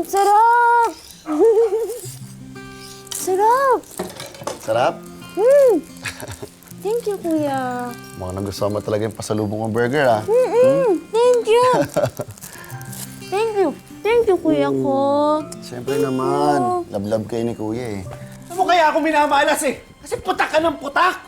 Sarap! Sarap! Sarap? Thank you, kuya. Mukhang nagustuhan mo talaga yung pasalubong kong burger, ah. Thank you! Thank you! Thank you, kuya ko. Siyempre naman. Love-love kayo ni kuya, eh. Ano mo kaya ako minamalas eh? Kasi putak ka ng putak.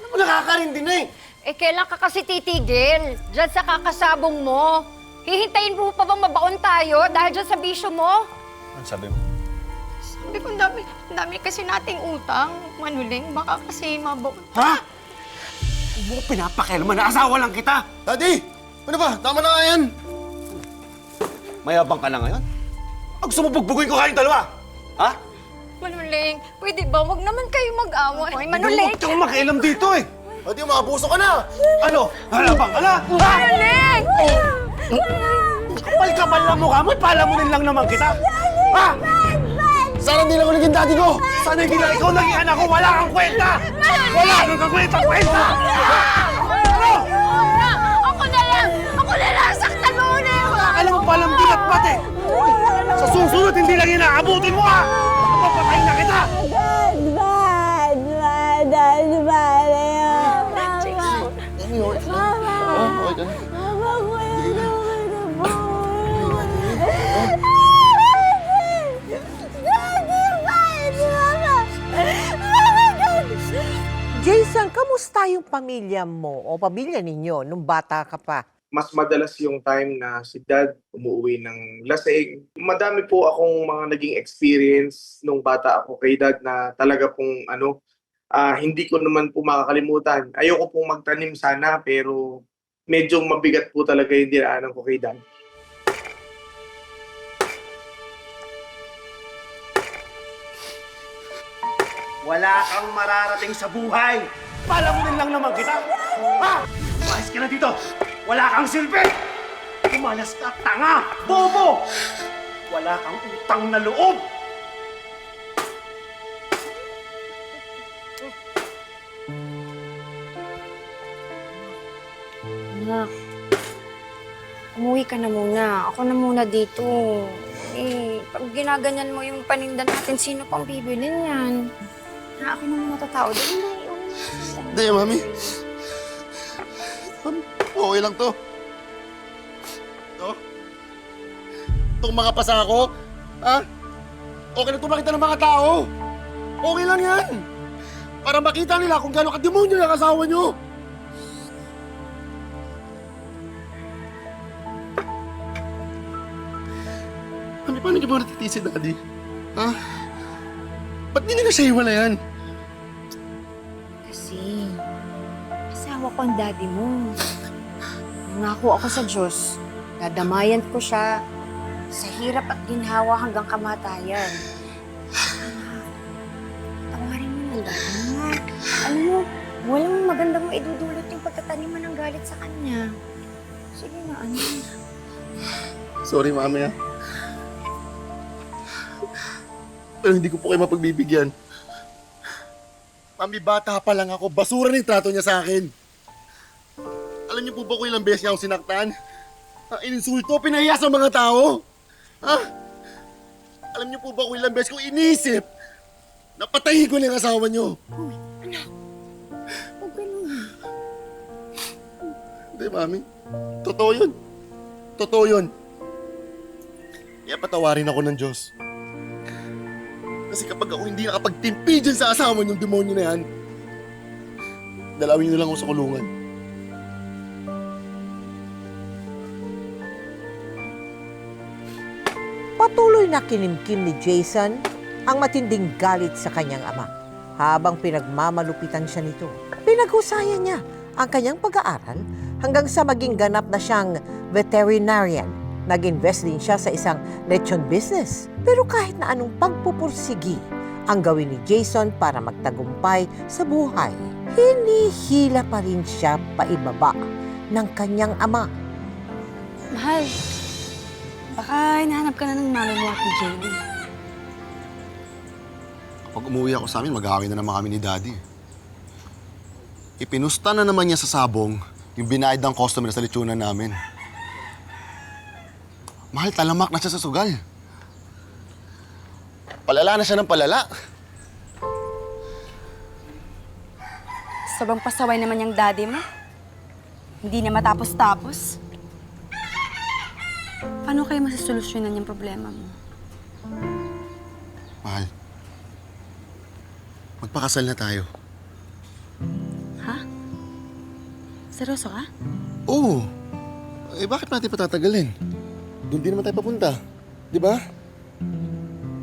Ano mo nakakarindi na eh? Eh, kailan ka kasi titigil? Diyan sa kakasabong mo. Hihintayin mo pa bang mabaon tayo dahil dyan sa bisyo mo? Ano sabi mo? Sabi ko, dami kasi nating utang. Manuling, baka kasi mabaon. Ha? Huwag mo pinapakialaman na asawa lang kita. Daddy! Ano ba? Tama na nga yan! Mayabang ka na ngayon? Gusto mo bugbugin ko kayong dalawa? Ha? Manuling, pwede ba? Huwag naman kayo mag-away. Manuling! Huwag kang makialam dito eh. Daddy, maabuso ka na! Ano? Halabang ka na? Manuling! Kapal-kapal na mukha mo, palamunin lang naman kita. Ha? Sana hindi lang ako naging daddy ko! Sana hindi na ikaw naging anak ko, wala kang kwenta! Wala kang kwenta! Ano? Ako na lang! Ako na lang! Saktan mo na yun! Alam mo palang bilat pati! Sa susunod, hindi lang inaabutin mo ha! Papatayin na kita! Jason, kamusta yung pamilya mo o pamilya ninyo nung bata ka pa? Mas madalas yung time na si dad umuwi ng lasing. Madami po akong mga naging experience nung bata ako kay dad na talaga pong hindi ko naman po makakalimutan. Ayoko pong magtanim sana pero medyo mabigat po talaga yung dinaanan ko kay dad. Wala kang mararating sa buhay! Palamunin lang naman kita! Ha? Umayos ka na dito! Wala kang silbi! Umalas ka, tanga! Bobo! Wala kang utang na loob! Anak, umuwi ka na muna. Ako na muna dito. Eh, pag ginaganyan mo yung paninda natin, sino pang bibili niyan? Na ako na muna tatao. Dali, Hindi, mami. Okay lang to. To? Itong mga pasako, ha? Okay na tumakita ng mga tao. Okay lang yan. Para makita nila kung gano'ng kademonyo yung asawa nyo. Mami, paano nyo ba natitisi, Daddy? Ha? Ba't di nila siya iwalayan? Kasi, asawa ko ang daddy mo. Nangako ako sa Diyos. Dadamayan ko siya sa hirap at ginhawa hanggang kamatayan. Tawarin mo ng daddy mo. Alam mo, walang magandang maidudulot yung pagtataniman ng galit sa kanya. Sige na, ano. Sorry, Mami, ha? Pero hindi ko po kayo mapagbibigyan. Mami, bata pa lang ako. Basura na yung trato niya sa akin. Alam niyo po ba kung ilang beses niya akong sinaktan? Ininsulto, pinahiya sa mga tao. Ha? Alam niyo po ba kung ilang beses ko inisip na patayin ko na yung asawa niyo? Uy, anak. Huwag ganun. Hindi, Mami. Totoo yun. Totoo yun. Kaya patawarin ako ng Diyos. Kasi kapag ako hindi nakapagtimpi dyan sa asawa niyong demonyo na yan, dalawin niyo lang ako sa kulungan. Patuloy na kinimkim ni Jason ang matinding galit sa kanyang ama. Habang pinagmamalupitan siya nito, pinaghusayan niya ang kanyang pag-aaral hanggang sa maging ganap na siyang veterinarian. Nag-invest din siya sa isang lechon business. Pero kahit na anong pagpupursigi ang gawin ni Jason para magtagumpay sa buhay, hinihila pa rin siya paibaba ng kanyang ama. Mahal, baka hinahanap ka na ng mami mo at ni JD. Kapag umuwi ako sa amin, mag-aaway na naman kami ni Daddy. Ipinusta na naman niya sa sabong yung binayad ng customer sa lechonan namin. Mahal, talamak na siya sa sugal. Palala na siya ng palala. Sobrang pasaway naman yung daddy mo. Hindi na matapos-tapos. Paano kayo masasolusyonan yung problema mo? Mahal, magpakasal na tayo. Ha? Seryoso ka? Oo. Eh, bakit natin patatagalin? Doon din naman tayo papunta. Di ba?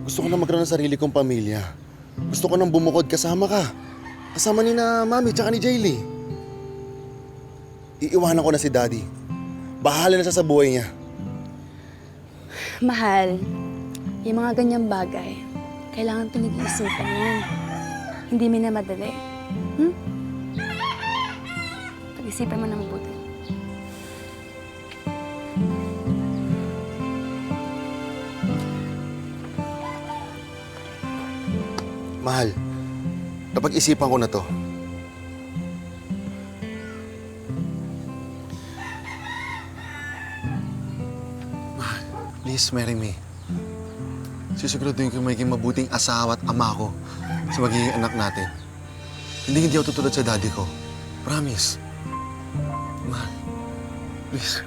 Gusto ko na magkaroon ng sarili kong pamilya. Gusto ko nang bumukod kasama ka. Kasama ni na Mami tsaka ni Jaylee. Iiwanan ko na si Daddy. Bahala na siya sa buhay niya. Mahal, yung mga ganyang bagay, kailangan pinag-iisipan yan. Hindi minamadali. Pag-isipan mo na mabuti. Mahal, napag-isipan ko na to. Mahal, please marry me. Sisiguraduhin ko magiging mabuting asawa at ama ko sa magiging anak natin. Hindi ako tutulad sa daddy ko. Promise. Mahal, please.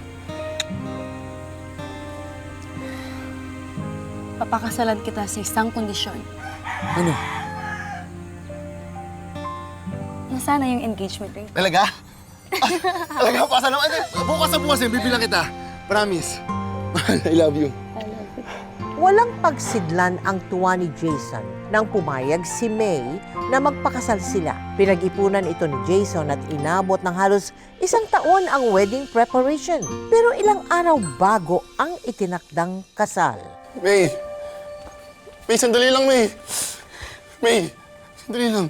Papakasalan kita sa isang kondisyon. Ano? Nasana yung engagement ring. Talaga? Talaga? Pasa naman. Bukas na bukas bibilang kita. Promise. Mahal, I love you. Walang pagsidlan ang tuwa ni Jason nang pumayag si May na magpakasal sila. Pinag-ipunan ito ni Jason at inabot ng halos 1 taon ang wedding preparation. Pero ilang araw bago ang itinakdang kasal. May! May, sandali lang, May! May, sandali lang.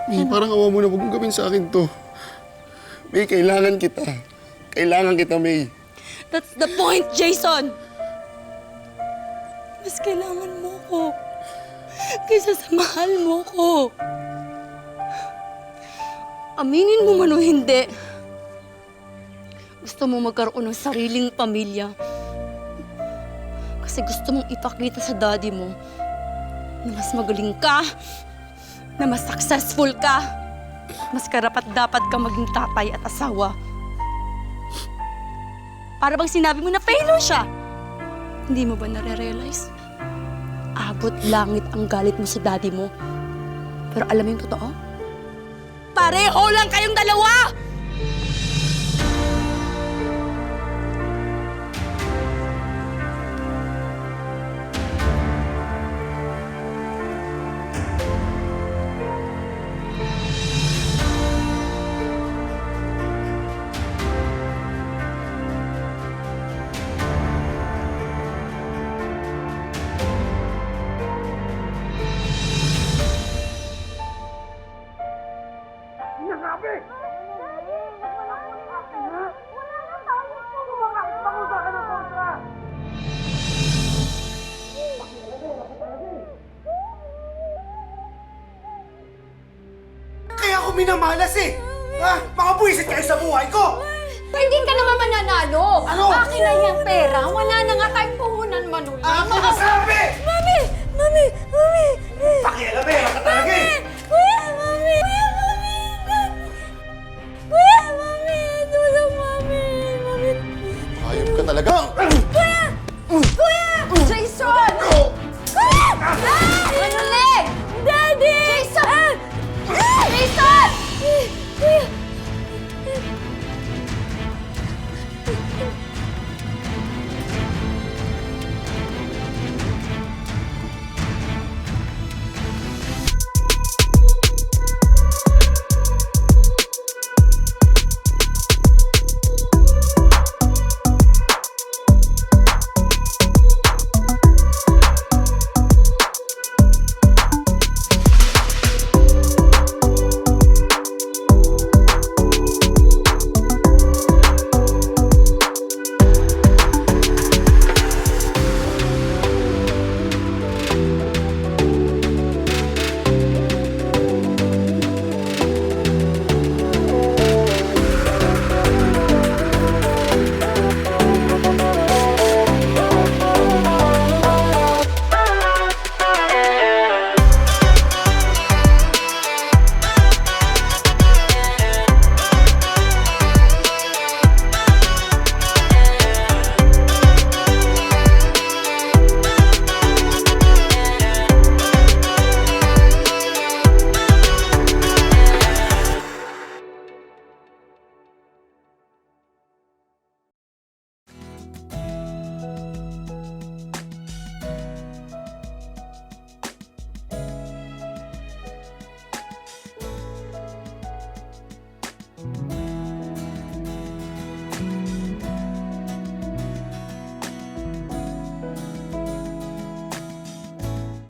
May, parang awa mo na, huwag mong gawin sa akin to. May, kailangan kita. Kailangan kita, May. That's the point, Jason! Mas kailangan mo ko kaysa sa mahal mo ko. Aminin mo man o hindi, gusto mo magkaroon ng sariling pamilya. Kasi gusto mong ipakita sa daddy mo na mas magaling ka, na mas successful ka, mas karapat-dapat ka maging tatay at asawa. Para bang sinabi mo na failure siya? Hindi mo ba nare-realize? Abot langit ang galit mo sa daddy mo. Pero alam mo yung totoo? Pareho lang kayong dalawa! Kaya ako minamalas eh! Ha? Mga buwisit kayo sa buhay ko! Hindi ka naman mananalo. Ano? Akin na yung pera. Wala na nga tayong puhunan manulit. Ako nasabi! Mami! Mami! Mami! Pakialam eh!